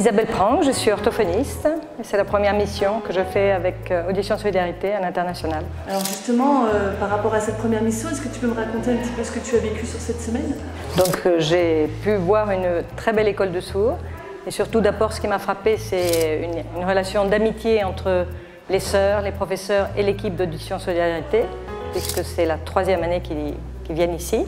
Isabelle Prang, je suis orthophoniste et c'est la première mission que je fais avec Audition Solidarité à l'international. Alors justement, par rapport à cette première mission, est-ce que tu peux me raconter un petit peu ce que tu as vécu sur cette semaine? Donc j'ai pu voir une très belle école de sourds et surtout d'abord ce qui m'a frappé c'est une relation d'amitié entre les sœurs, les professeurs et l'équipe d'Audition Solidarité puisque c'est la 3e année qu'ils viennent ici.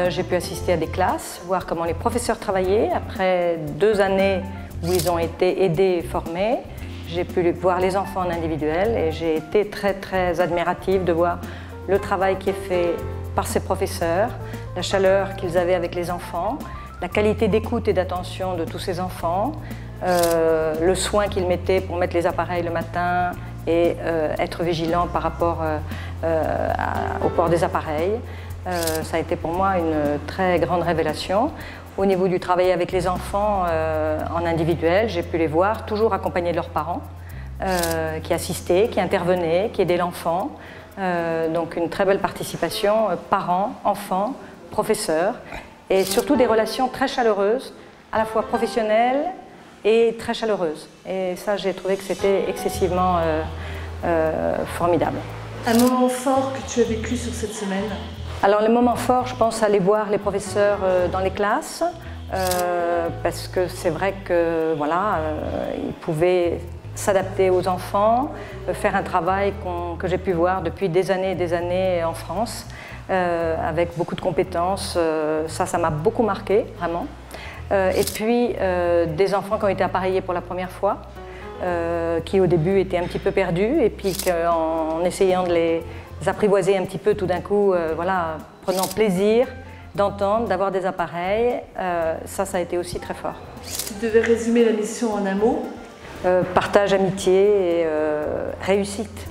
J'ai pu assister à des classes, voir comment les professeurs travaillaient. Après 2 années où ils ont été aidés et formés, j'ai pu voir les enfants en individuel et j'ai été très admirative de voir le travail qui est fait par ces professeurs, la chaleur qu'ils avaient avec les enfants, la qualité d'écoute et d'attention de tous ces enfants, le soin qu'ils mettaient pour mettre les appareils le matin et être vigilants par rapport au port des appareils. Ça a été pour moi une très grande révélation. Au niveau du travail avec les enfants en individuel, j'ai pu les voir toujours accompagnés de leurs parents, qui assistaient, qui intervenaient, qui aidaient l'enfant. Donc une très belle participation, parents, enfants, professeurs, et surtout des relations très chaleureuses, à la fois professionnelles et très chaleureuses. Et ça, j'ai trouvé que c'était excessivement formidable. Un moment fort que tu as vécu sur cette semaine? Alors les moments forts, je pense aller voir les professeurs dans les classes, parce que c'est vrai que voilà, ils pouvaient s'adapter aux enfants, faire un travail que j'ai pu voir depuis des années et des années en France, avec beaucoup de compétences. Ça m'a beaucoup marqué, vraiment. Et puis des enfants qui ont été appareillés pour la première fois, qui au début étaient un petit peu perdus, et puis en essayant de les apprivoiser un petit peu tout d'un coup, voilà, prenant plaisir d'entendre, d'avoir des appareils, ça a été aussi très fort. Si tu devais résumer la mission en un mot? Partage, amitié et réussite.